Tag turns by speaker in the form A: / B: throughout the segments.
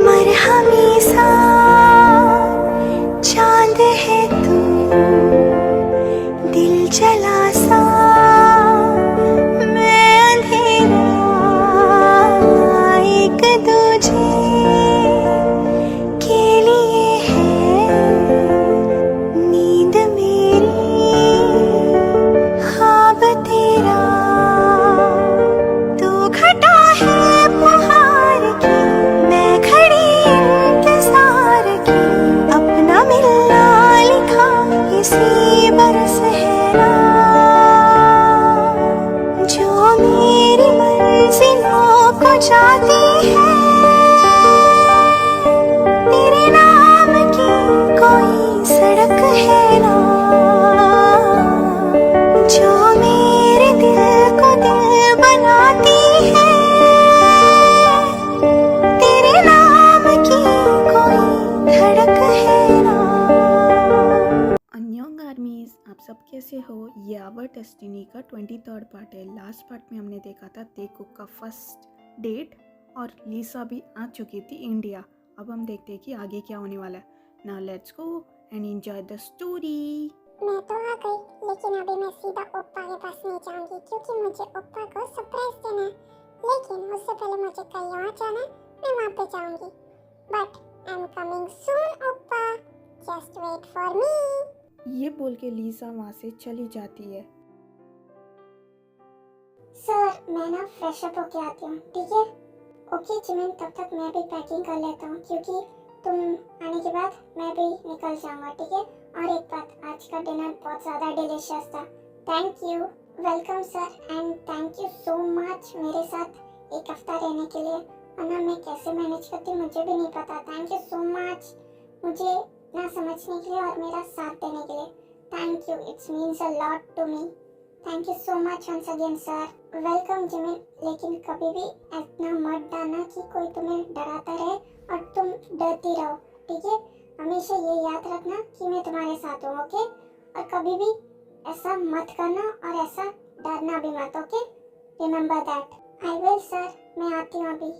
A: मरहमी सा चांद है तू, दिल जला सा मैं अंधेरा, एक दूजे के लिए है नींद मेरी, ख्वाब तेरा। तू घटा है बहार की, मैं खड़ी इंतजार की, अपना मिलना लिखा इसी बरस है ना, जो मेरी मंजिलों को जाती है। तेरे नाम की कोई सड़क है ना, जो मेरे दिल को दिल बनाती है। तेरे नाम की कोई धड़क है ना।
B: अन्योंग आर्मीज, आप सब कैसे हो? ये आवर डेस्टिनी का 23rd पार्ट है। लास्ट पार्ट में हमने देखा था तेकुक का फर्स्ट डेट और लीसा भी आ चुकी थी इंडिया। अब हम देखते हैं कि आगे क्या होने वाला है। Now let's go and enjoy the story.
C: मैं तो आ गई, लेकिन अभी मैं सीधा ओप्पा के पास नहीं जाऊंगी क्योंकि मुझे ओप्पा को सरप्राइज देना है। लेकिन उससे पहले मुझे कहीं और जाना है, मैं वहाँ पे जाऊंगी। But I am coming soon ओप्पा, जस्ट वेट फॉर मी।
B: ये बोल के लीसा वहाँ से चली जाती है।
C: सर, मैं ना फ्रेश अप होके आती हूँ, ठीक है? ओके जिमिन, तब तक मैं भी पैकिंग कर लेता हूँ क्योंकि तुम आने के बाद मैं भी निकल जाऊंगा, ठीक है? और एक बात, आज का डिनर बहुत ज़्यादा डिलीशियस था। Thank you. Welcome sir, and thank you so much मेरे साथ एक हफ्ता रहने के लिए। वरना मैं कैसे मैनेज करती हूँ मुझे भी नहीं पता। थैंक यू सो मच मुझे ना समझने के लिए और मेरा साथ देने के लिए। Thank you, it's means a lot to me. Thank you so much once again sir. Welcome Jimin, लेकिन कभी भी इतना मत डरना कि कोई तुम्हें डराता रहे और तुम डरती रहो, ठीक है? हमेशा ये याद रखना कि मैं तुम्हारे साथ हूँ, ओके? और कभी भी ऐसा मत करना और ऐसा डरना भी मत, okay? Remember that. I will sir, मैं आती हूँ अभी।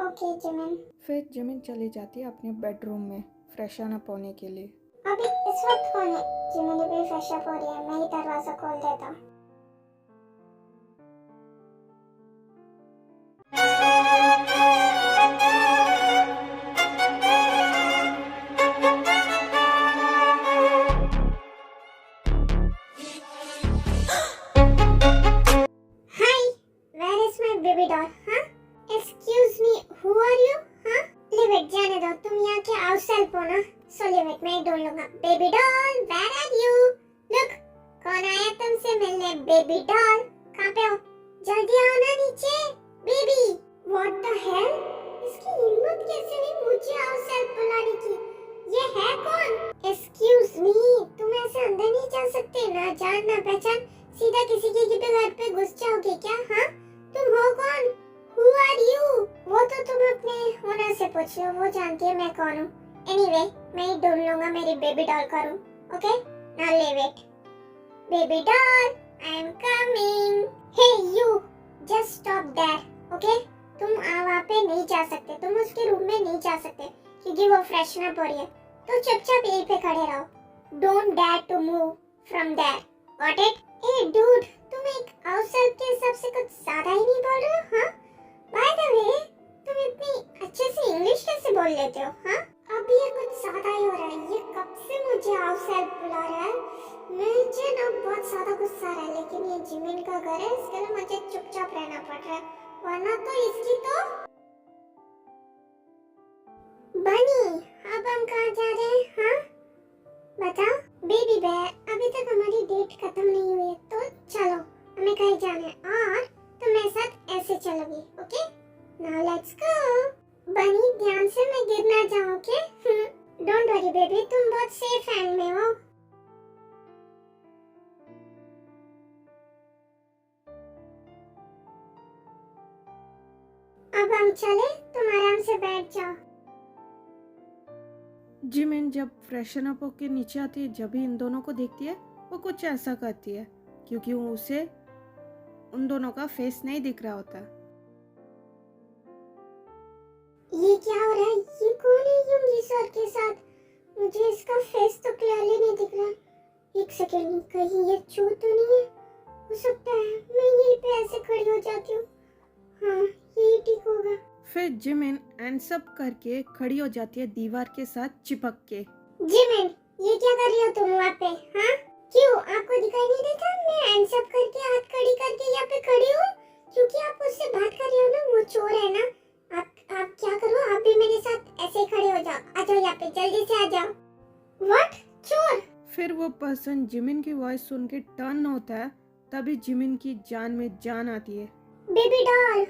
C: Okay Jimin.
B: फिर जिमिन चली जाती है अपने बेडरूम में फ्रेशन अप होने के लिए।
C: अभी इस वक्त कौन है? जिमिन भी फ्रेश अप हो रही है, मैं ही दरवाजा खोल देता हूँ। Hi, where is my baby doll? हाँ? Excuse me, who are you? हाँ? Leave it, जाने दो, तुम यहाँ के आउटसाइड हो ना? So leave it, मैं ही ढूंढ लूँगा। Baby doll, where are you? Look, कौन आया तुमसे मिलने? Baby doll, कहाँ पे हो? जल्दी आओ ना नीचे, baby. What the hell? इसकी हिम्मत कैसे हुई मुझे आउटसाइड बुलाने की? ये है कौन? Excuse me, तुम ऐसे अंदर नहीं जा सकते, ना जान ना पहचान, सीधा किसी के घर पे घुस जाओगे क्या? हाँ, तुम हो कौन? Who are you? वो तो तुम अपने ओनर से पूछ लो, वो जानती है मैं कौन हूँ। Anyway, मैं ही ढूंढ लूँगा मेरी बेबी डॉल का room, okay? Now leave it. Baby doll, I am coming. Hey you, just stop there, okay? तुम वहाँ पे नहीं जा सकते, तुम उसके रूम में नहीं जा सकते क्योंकि वो फ्रेशन अप हो रही है। तो चुपचाप यहीं पे खड़े रहो। Don't dare to move from there. Got it? Hey dude, तुम एक आउटसाइड के हिसाब से कुछ ज्यादा ही नहीं बोल रहे हो, हाँ? By the way, तुम इतनी अच्छे से इंग्लिश कैसे बोल लेते हो, हाँ? अब ये कुछ ज्यादा ही हो रहा है। ये कब से मुझे आउटसाइड बुला रहा है? मुझे ना बहुत ज्यादा गुस्सा आ रहा है, लेकिन ये जिमिन का घर है, इसके लिए मुझे चुपचाप रहना पड़ रहा है, वरना तो इसकी तो। बनी, अब हम कहाँ जा रहे हैं, हाँ? बताओ बेबी बेयर, अभी तक हमारी डेट खत्म नहीं हुई है, तो चलो हमें कहीं जाना है और तुम मेरे साथ ऐसे चलोगी, ओके? Now let's go. बनी, ध्यान से, मैं गिर ना जाऊं, ओके? डोंट वरी बेबी, तुम बहुत सेफ हैंड में हो। अब हम चले, तुम आराम से बैठ जाओ।
B: जिमिन जब फ्रेशन अप होकर नीचे आती है, जब भी इन दोनों को देखती है वो कुछ ऐसा करती है क्योंकि वो उसे उन दोनों का फेस नहीं दिख रहा होता।
C: ये क्या हो रहा है? ये कौन है युंगी सर के साथ? मुझे इसका फेस तो क्लियरली नहीं दिख रहा। एक सेकेंड, कहीं ये चोर तो नहीं है? हो सकता है मैं यहीं पे ऐसे खड़ी हो जाती हूँ। हाँ, यही ठीक होगा।
B: फिर जिमिन सब करके खड़ी हो जाती है दीवार के साथ चिपक के।
C: जिमिन, ये क्या कर रही हो तुम वहाँ पे? हाँ, क्यों आपको दिखाई नहीं देता? मैं आंसर करके हाथ खड़ी करके यहाँ पे खड़ी हूँ क्योंकि आप उससे बात कर रहे हो ना। वो चोर है ना। आप क्या करो, आप भी मेरे साथ ऐसे ही खड़े हो जाओ। आ जाओ यहाँ पे, जल्दी से आ जाओ। व्हाट? चोर?
B: फिर वो पर्सन जिमिन की वॉइस सुन के टर्न होता है, तभी जिमिन की जान में जान आती है।
C: बेबी डॉल,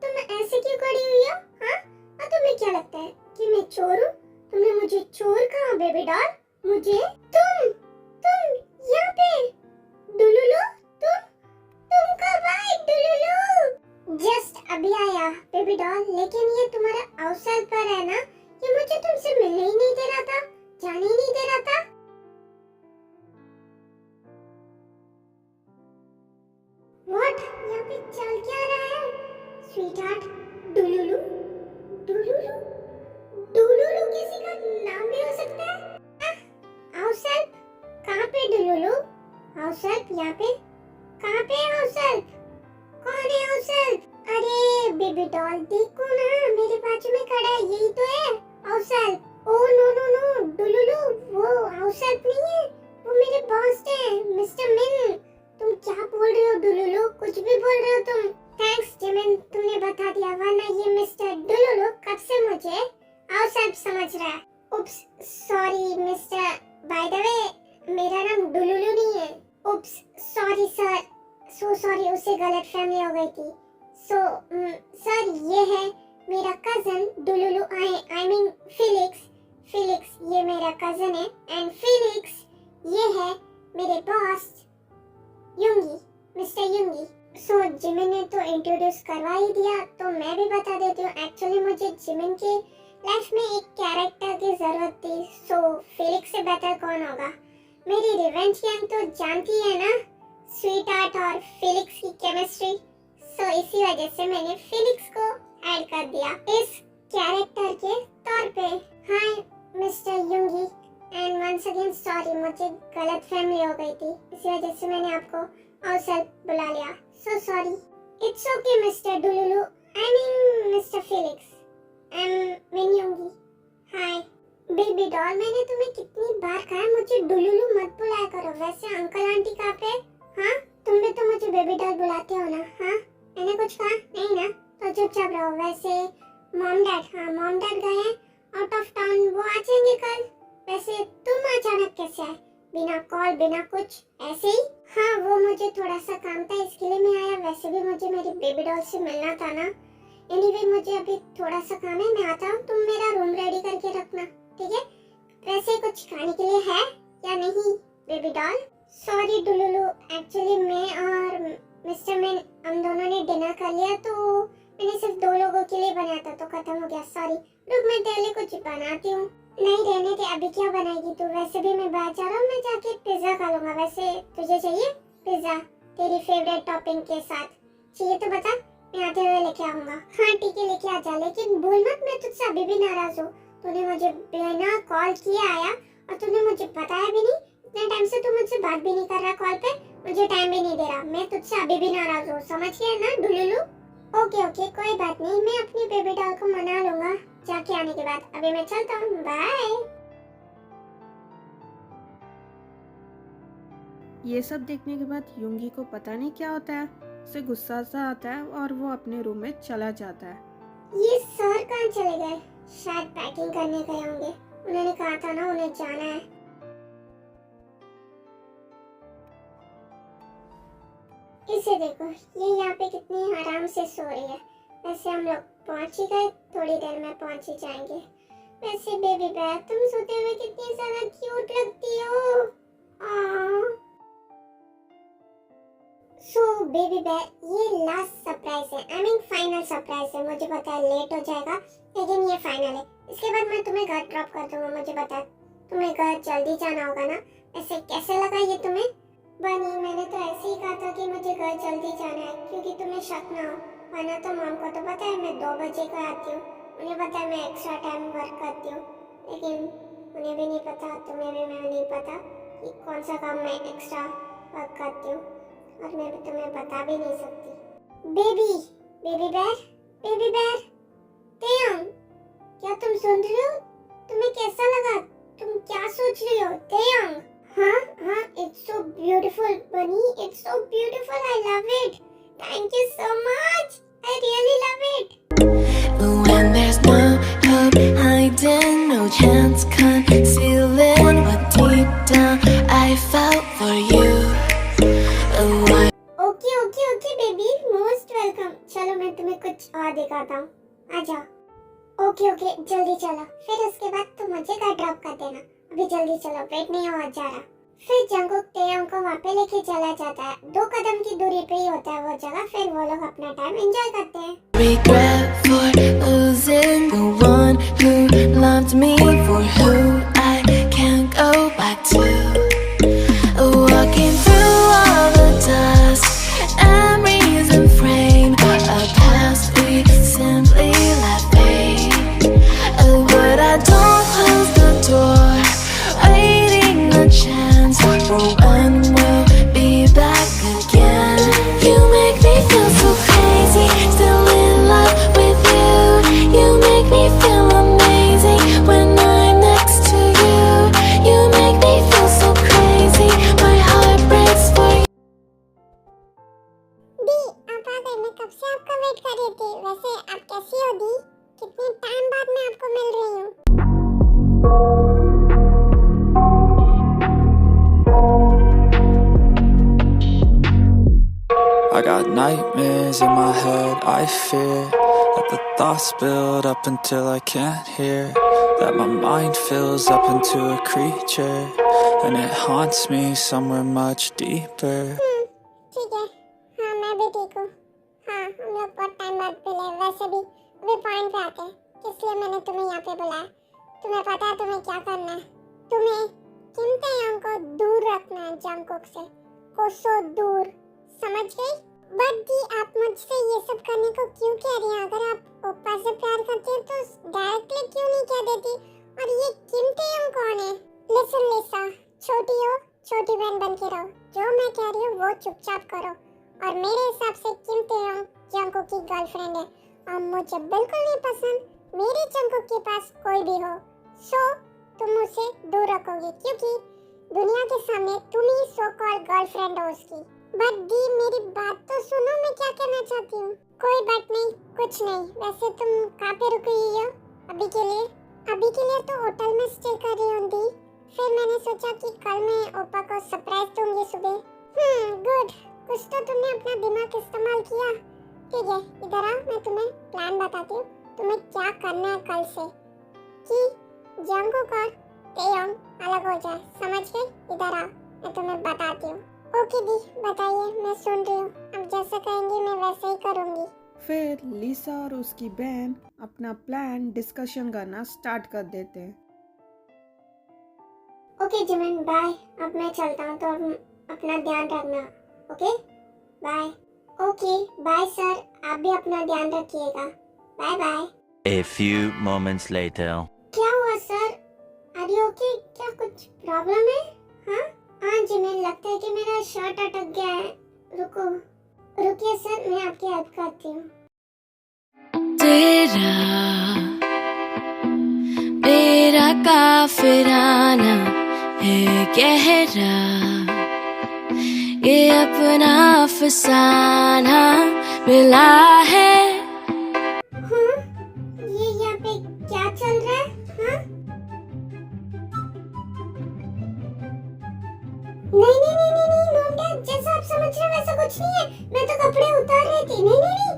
C: तुम ऐसे क्यों खड़ी हुई हो? हाँ, और तुम्हें क्या लगता है कि मैं चोर हूँ? तुमने मुझे चोर कहा बेबी डॉल? मुझे? तुम यहाँ पे? डुलुलु, तुम कब आई डुलुलु? जस्ट अभी आया बेबी डॉल, लेकिन ये तुम्हारा अवसर पर है ना? ये मुझे तुमसे मिलने ही नहीं दे रहा था, जाने ही नहीं दे रहा था। व्हाट? यहाँ पे चल क्या रहा है? स्वीटहार्ट, डुलुलु, डुलुलु, डुलुलु किसी का नाम भी हो सकता है? हाउसहेल्प? कहाँ पे डुलुलु? हाउसहेल्प यहाँ पे? कहाँ पे है हाउसहेल्प? कौन है हाउसहेल्प? अरे बेबी डॉल, देखो ना, मेरे बाजू में खड़ा है, यही तो है हाउसहेल्प। ओह नो नो नो डुलुलु, वो हाउसहेल्प नहीं है, वो मेरे बॉस है मिस्टर मिन। तुम क्या बोल रहे हो डुलुलु? कुछ भी बोल रहे हो तुम। थैंक्स जिमिन, तुमने बता दिया, वरना ये मिस्टर डुलुलु कब से मुझे हाउसहेल्प समझ रहा है। Oops, sorry mister, by the way मेरा नाम डुलुलु नहीं है। Oops, sorry sir, so sorry, उससे गलतफहमी हो गई थी। सर ये है मेरा cousin Dululu, I mean Felix, ये मेरा कजन है। एंड फिलिक्स, ये है मेरे boss Yoongi, mister Yoongi. So Jimin ने तो इंट्रोड्यूस करवा ही दिया, तो मैं भी बता देती हूँ। एक्चुअली मुझे जिमिन के लाइफ में एक कैरेक्टर की जरूरत थी, सो फिलिक्स से बेटर कौन होगा। मेरी रिवेंज गैंग तो जानती है ना, स्वीटहार्ट और फिलिक्स की केमिस्ट्री। सो इसी वजह से मैंने फिलिक्स को ऐड कर दिया इस कैरेक्टर के तौर पे। Hi mister Yoongi, and once again sorry, मुझे गलतफहमी हो गई थी, इसी वजह से मैंने आपको हाउसहेल्प बुला लिया। So sorry. It's okay mister Dululu, I mean mister Felix, I am Min Yoongi. Hi baby doll, मैंने तुम्हें कितनी बार कहा है मुझे डुलुलु मत बुलाया करो। वैसे अंकल आंटी कहाँ पे? हाँ, तुम भी तो मुझे बेबी डॉल बुलाते हो ना। हाँ, मैंने कुछ कहा नहीं ना, तो चुपचाप रहो। वैसे मॉम डैड गए हैं आउट ऑफ टाउन, वो आ जाएंगे कल। वैसे तुम अचानक कैसे आए, बिना कॉल बिना कुछ, ऐसे ही? हाँ, वो मुझे थोड़ा सा काम था, इसके लिए मैं आया। वैसे भी मुझे मेरी बेबी डॉल से मिलना था ना। एनीवे मुझे अभी थोड़ा सा काम है, मैं आता हूँ। तुम मेरा रूम रेडी करके रखना, ठीक है? वैसे कुछ खाने के लिए है या नहीं बेबी डॉल? सॉरी डुलुलु, एक्चुअली मैं और मिस्टर मिन हम दोनों ने डिनर कर लिया, तो मैंने सिर्फ 2 लोगों के लिए बनाया था, तो खत्म हो गया। सॉरी, रुक मैं तेरे लिए कुछ बनाती हूँ। नहीं रहने दे, अभी क्या बनाएगी तू? वैसे भी मैं बाहर जा रहा हूँ, मैं जाके पिज्जा खा लूंगा। वैसे तुझे चाहिए पिज्जा तेरी फेवरेट टॉपिंग के साथ? चाहिए तो बता, मैं आते हुए लेके आऊंगा। हाँ ठीक है, लेके आ जा, लेकिन बोल मत मैं तुझसे अभी भी नाराज हूँ। तूने मुझे बिना कॉल किए आया और तूने मुझे बताया भी नहीं। इतने टाइम से तू मुझसे बात भी नहीं कर रहा कॉल पे, मुझे टाइम भी नहीं दे रहा। मैं तुझसे अभी भी नाराज हूँ, समझ गया ना डुलुलु? ओके कोई बात नहीं, मैं अपनी बेबी डॉल को मना लूंगा जाके आने के बाद। अभी मैं चलता हूँ, बाय।
B: ये सब देखने के बाद युंगी को पता नहीं क्या होता है, उसे गुस्सा सा आता है और वो अपने रूम में चला जाता है।
C: ये सर कहाँ चले गए? शायद पैकिंग करने गए होंगे, उन्होंने कहा था ना उन्हें जाना है। इसे देखो, ये यहाँ पे कितनी आराम से सो रही है। वैसे हम लोग पहुंच ही गए, थोड़ी देर में पहुंच ही जाएंगे। वैसे बेबी बेयर, तुम सोते हुए कितनी ज्यादा क्यूट लगती हो। सो बेबी बेयर, ये लास्ट सरप्राइज है, आई मीन फाइनल सरप्राइज है। मुझे पता है लेट हो जाएगा, लेकिन ये फाइनल है। इसके बाद मैं तुम्हें घर ड्रॉप कर दूंगा। मुझे पता है तुम्हें घर जल्दी जाना होगा ना। ऐसे कैसे लगा ये तुम्हें? बनी, मैंने तो ऐसे ही कहा था कि मुझे घर जल्दी जाना है, क्योंकि तुम्हें शक ना हो, वरना तो मॉम को तो पता है मैं 2 बजे को आती हूँ। उन्हें पता है मैं एक्स्ट्रा टाइम वर्क करती हूँ, लेकिन उन्हें भी नहीं पता, तुम्हें भी मैं नहीं पता कि कौन सा काम मैं एक्स्ट्रा वर्क करती हूँ, और मैं भी तुम्हें बता भी नहीं सकती। बेबी बेबी बेर तेयंग, क्या तुम सुन रही हो? तुम्हें कैसा लगा? तुम क्या सोच रही हो तेयंग? हाँ, इट्स सो ब्यूटीफुल बनी, it's so beautiful, I love it, thank you so much, I really love it.
A: When there's no hope hiding, no chance concealing what deep down I felt for you. Oh,
C: okay baby, most welcome. चलो मैं तुम्हें कुछ और दिखाता हूँ, आ जाओ। Okay जल्दी चलो, फिर उसके बाद तुम मुझे घर ड्रॉप कर देना। अभी जल्दी चलो, वेट नहीं हो जा रहा। फिर जंगकुक तेयंग को वहाँ पे लेके चला जाता है, 2 कदम की दूरी पे ही होता है वो जगह। फिर वो लोग अपना टाइम एंजॉय करते हैं।
A: regret for losing the one who loved me, for who I can't go back to. Walking through all the dust, memories and frame, a past we simply left fade. But I don't close the door, waiting a chance for when we'll be back again. You make me feel so crazy, still in love with you. You make me feel amazing when I'm next to you. You make me feel so crazy, my heart breaks for you.
C: दी, आप आ गए। मैं कब से आपका wait कर रही थी। वैसे आप कैसी हो दी? कितने टाइम बाद मैं आपको मिल रही हूँ।
D: I got nightmares in my head, I fear that the thoughts build up until I can't hear, that my mind fills up into a creature, and it haunts me somewhere much deeper.
C: ठीक है, हाँ मैं भी ठीक हूँ। हाँ, हम लोग बहुत टाइम बाद मिले। वैसे भी अभी पॉइंट पे आते हैं, इसलिए मैंने तुम्हें यहाँ पे बुलाया। तुम्हें पता है तुम्हें क्या करना है? तुम्हें किम तेयंग को दूर रखना है, जंगकुक से कोसों दूर, समझ गई? बट दी, आप मुझसे ये सब करने को क्यों कह रही हैं? अगर आप ओप्पा से प्यार करती हैं तो डायरेक्टली क्यों नहीं कह देती? और ये किम तेयंग कौन है? लिसन लिसा, छोटी हो, छोटी बहन बन के रहो। जो मैं कह रही हूँ वो चुपचाप करो। और मेरे हिसाब से किम तेयंग जंगकुक की गर्लफ्रेंड है, और मुझे बिल्कुल नहीं पसंद मेरे जंगकुक के पास कोई भी हो। सो तुम उसे दूर रखोगी, क्योंकि दुनिया के सामने तुम ही सो कॉल्ड गर्लफ्रेंड हो उसकी। बट दी, मेरी बात तो सुनो, मैं क्या कहना चाहती हूँ। कोई बात नहीं, कुछ नहीं। वैसे तुम कहाँ पे रुकी हुई हो अभी के लिए? अभी के लिए तो होटल में स्टे कर रही हूँ दी। फिर मैंने सोचा कि कल मैं ओप्पा को सरप्राइज दूंगी सुबह। गुड, कुछ तो तुमने अपना दिमाग इस्तेमाल किया। ठीक है, इधर आओ, मैं तुम्हें प्लान बताती हूँ तुम्हें क्या करना है कल से, कि जंगकुक और तेयंग अलग हो जाए, समझ गई? इधर आओ, मैं तुम्हें बताती हूँ। ओके दी, बताइए, मैं सुन रही हूँ। अब जैसा कहेंगी मैं वैसे ही करूँगी।
B: फिर लिसा और उसकी बहन अपना प्लान डिस्कशन करना स्टार्ट कर देते हैं।
C: Okay Jimin, bye. अब मैं चलता हूँ, तो अपना ध्यान रखना। Okay bye. Okay bye sir, आप भी अपना ध्यान रखिएगा। Bye bye.
E: A few moments later.
C: क्या हुआ सर? Are you okay? क्या कुछ प्रॉब्लम है? हाँ जिमिन, लगता है कि मेरा शर्ट अटक गया है। रुकिए सर, मैं आपकी हेल्प करती हूँ।
A: तेरा काफिराना है गहरा, ये अपना अफसाना मिला है।
C: ये यहाँ पे क्या चल रहा है? नहीं, जैसा आप समझ रहे हो वैसा कुछ नहीं है। मैं तो कपड़े उतार रही थी। नहीं,